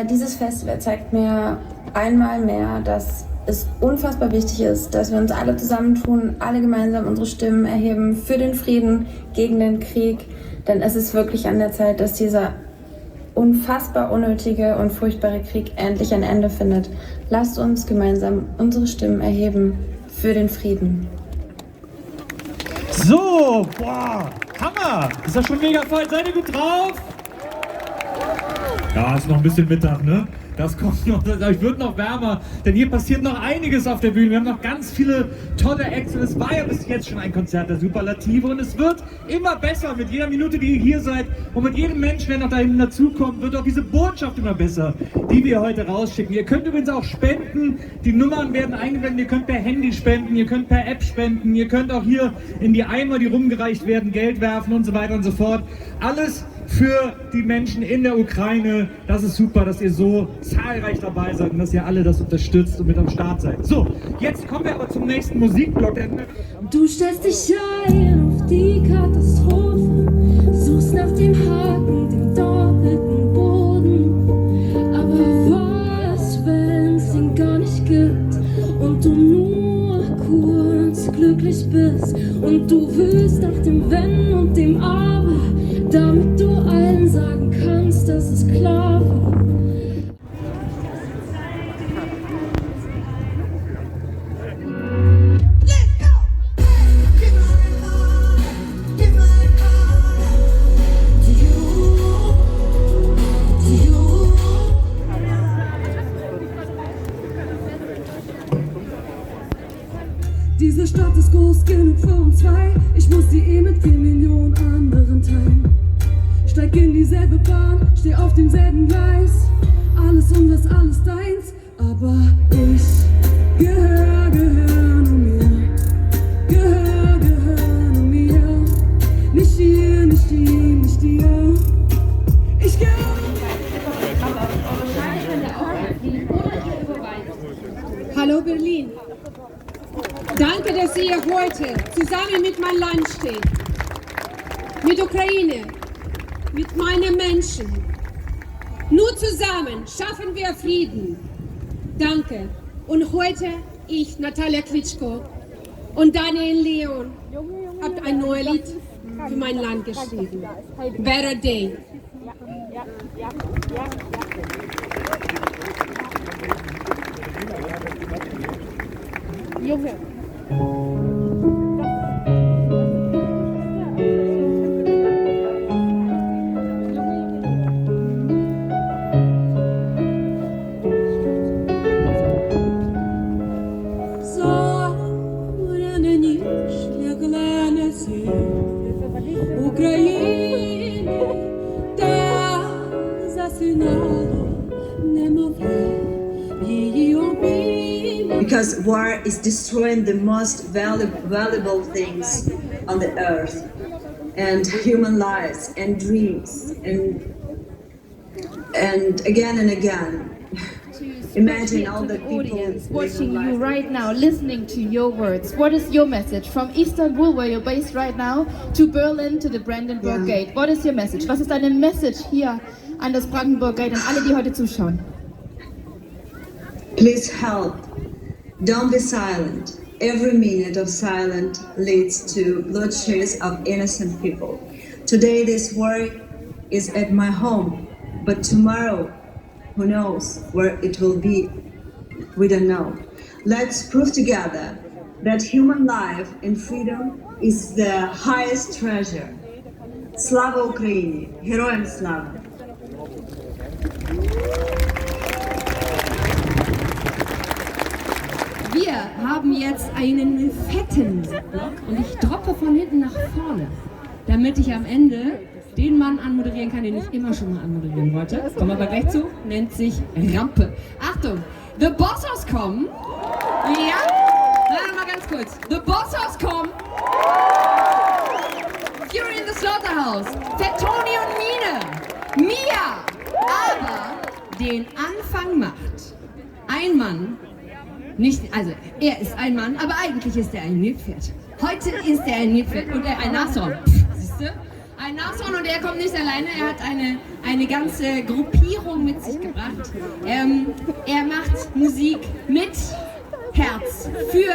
dieses Festival zeigt mir einmal mehr, dass es unfassbar wichtig ist, dass wir uns alle zusammentun, alle gemeinsam unsere Stimmen erheben für den Frieden, gegen den Krieg. Denn es ist wirklich an der Zeit, dass dieser unfassbar unnötige und furchtbare Krieg endlich ein Ende findet. Lasst uns gemeinsam unsere Stimmen erheben für den Frieden. So, boah, Hammer! Ist das schon mega voll? Seid ihr gut drauf? Ja, ist noch ein bisschen Mittag, ne? Das kommt noch, ich wird noch wärmer, denn hier passiert noch einiges auf der Bühne. Wir haben noch ganz viele tolle Acts und es war ja bis jetzt schon ein Konzert der Superlative und es wird immer besser mit jeder Minute, die ihr hier seid und mit jedem Menschen, der noch da hinten dazukommt, wird auch diese Botschaft immer besser, die wir heute rausschicken. Ihr könnt übrigens auch spenden, die Nummern werden eingeblendet, ihr könnt per Handy spenden, ihr könnt per App spenden, ihr könnt auch hier in die Eimer, die rumgereicht werden, Geld werfen und so weiter und so fort. Alles für die Menschen in der Ukraine. Das ist super, dass ihr so zahlreich dabei seid und dass ihr alle das unterstützt und mit am Start seid. So, jetzt kommen wir aber zum nächsten Musikblock. Du stellst dich ein auf die Katastrophe, suchst nach dem Haken, dem doppelten Boden. Aber was, wenn's den gar nicht gibt und du nur kurz glücklich bist und du wühlst nach dem Wenn und dem Aber, damit du allen sagen kannst, dass es klar war. Diese Stadt ist groß genug für uns zwei. Ich muss sie mit 4 Millionen anderen teilen. Steig in dieselbe Bahn, steh auf demselben Gleis. Alles unseres, alles deins. Aber ich gehör nur mir. Gehör nur mir. Nicht dir, nicht ihm, nicht dir. Ich gehör. Hallo Berlin. Danke, dass ihr heute zusammen mit meinem Land steht. Mit Ukraine. Mit meinen Menschen. Nur zusammen schaffen wir Frieden. Danke. Und heute ich, Natalia Klitschko und Daniel Leon, habt ein neues Lied für mein Land geschrieben. Better Day. Junge. Because war is destroying the most valuable things on the earth, and human lives and dreams, and again and again. Imagine all the people audience watching you right now, listening to your words. What is your message from Istanbul, where you're based right now, to Berlin, to the Brandenburg Gate? What is your message? Was ist deine Message hier an das Brandenburg Gate, an alle, die heute zuschauen? Please help. Don't be silent. Every minute of silence leads to bloodshed of innocent people. Today this war is at my home, but tomorrow, who knows where it will be? We don't know. Let's prove together that human life and freedom is the highest treasure. Slava Ukraini! Героям слава! Wir haben jetzt einen fetten Block und ich droppe von hinten nach vorne, damit ich am Ende den Mann anmoderieren kann, den ich immer schon mal anmoderieren wollte. Kommen wir aber gleich zu, nennt sich Rampe. Achtung, The Bossos kommen. Ja, warte mal ganz kurz. The Bossos kommen. Fury in the Slaughterhouse. Fettoni und Mine. Mia. Aber den Anfang macht ein Mann. Nicht, also er ist ein Mann, aber eigentlich ist er ein Nilpferd. Heute ist er ein Nilpferd und ein Nashorn. Siehst du? Ein Nashorn und er kommt nicht alleine, er hat eine ganze Gruppierung mit sich gebracht. Er macht Musik mit Herz für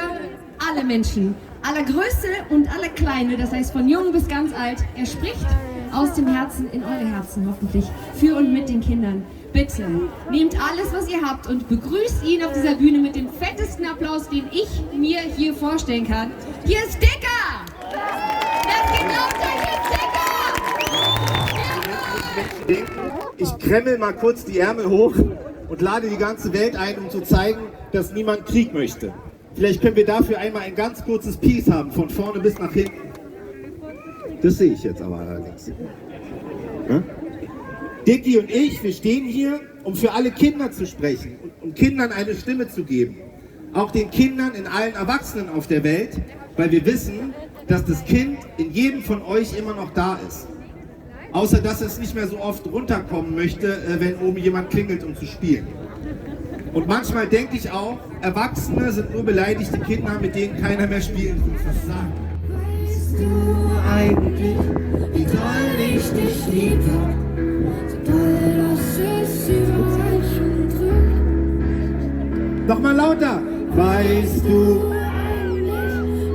alle Menschen. Allergrößte und Allerkleine, das heißt von jung bis ganz alt. Er spricht aus dem Herzen in eure Herzen hoffentlich, für und mit den Kindern. Bitte, nehmt alles, was ihr habt und begrüßt ihn auf dieser Bühne mit dem fettesten Applaus, den ich mir hier vorstellen kann. Hier ist Dicker! Das geht lauter, hier ist Dicker! Ich kremmel mal kurz die Ärmel hoch und lade die ganze Welt ein, um zu zeigen, dass niemand Krieg möchte. Vielleicht können wir dafür einmal ein ganz kurzes Peace haben, von vorne bis nach hinten. Das sehe ich jetzt aber allerdings. Ja? Dicky und ich, wir stehen hier, um für alle Kinder zu sprechen und um Kindern eine Stimme zu geben. Auch den Kindern in allen Erwachsenen auf der Welt, weil wir wissen, dass das Kind in jedem von euch immer noch da ist. Außer, dass es nicht mehr so oft runterkommen möchte, wenn oben jemand klingelt, um zu spielen. Und manchmal denke ich auch, Erwachsene sind nur beleidigte Kinder, mit denen keiner mehr spielen will. Was sagen? Weißt du eigentlich, wie doll ich dich liebe? So doll, dass es überall schon drückt. Noch mal lauter! Weißt du Eigentlich,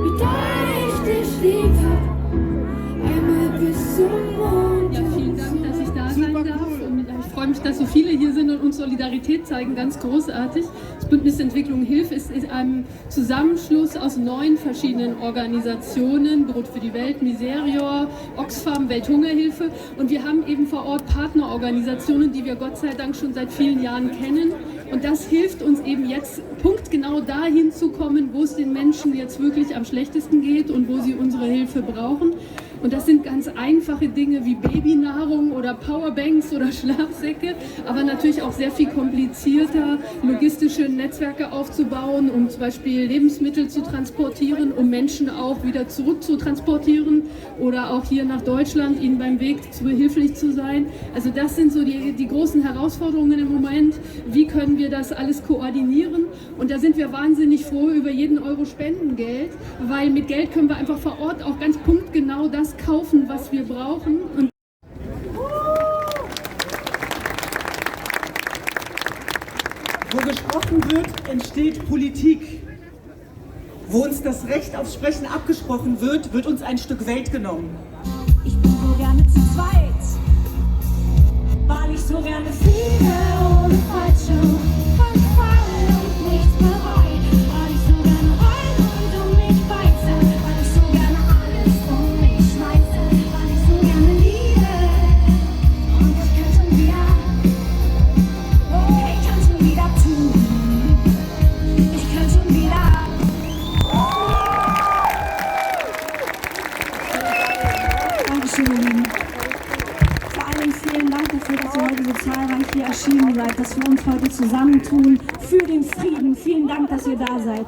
wie doll ich dich liebe? Einmal bis zum Mond. Ja, vielen Dank, dass ich da sein darf. Und ich freue mich, dass so viele hier sind und uns Solidarität zeigen. Ganz großartig. Das Bündnis Entwicklung Hilfe ist ein Zusammenschluss aus 9 verschiedenen Organisationen. Brot für die Welt, Miserior, Oxfam, Welthungerhilfe. Und wir haben eben vor Ort Partnerorganisationen, die wir Gott sei Dank schon seit vielen Jahren kennen. Und das hilft uns eben jetzt punktgenau dahin zu kommen, wo es den Menschen jetzt wirklich am schlechtesten geht und wo sie unsere Hilfe brauchen. Und das sind ganz einfache Dinge wie Babynahrung oder Powerbanks oder Schlafsäcke, aber natürlich auch sehr viel komplizierter, logistische Netzwerke aufzubauen, um zum Beispiel Lebensmittel zu transportieren, um Menschen auch wieder zurück zu transportieren oder auch hier nach Deutschland, ihnen beim Weg behilflich zu sein. Also das sind so die großen Herausforderungen im Moment. Wie können wir das alles koordinieren? Und da sind wir wahnsinnig froh über jeden Euro Spendengeld, weil mit Geld können wir einfach vor Ort auch ganz punktgenau das kaufen, was wir brauchen. Und wo gesprochen wird, entsteht Politik. Wo uns das Recht aufs Sprechen abgesprochen wird, wird uns ein Stück Welt genommen. Ich bin so gerne zu zweit, weil ich so gerne fliege ohne Fallschirm. Kann fallen und nicht bereit, weil ich so gerne heule und um mich beiße, weil ich so gerne alles um mich schmeiße, weil ich so gerne liebe. Und ich kann schon wieder, ich kann schon wieder tun. Ich kann schon wieder. Dankeschön, ihr Lieben. Vor allem vielen Dank dafür, dass ihr heute so zahlreich hier erschienen seid, dass wir uns heute zusammentun für den Frieden. Vielen Dank, dass ihr da seid.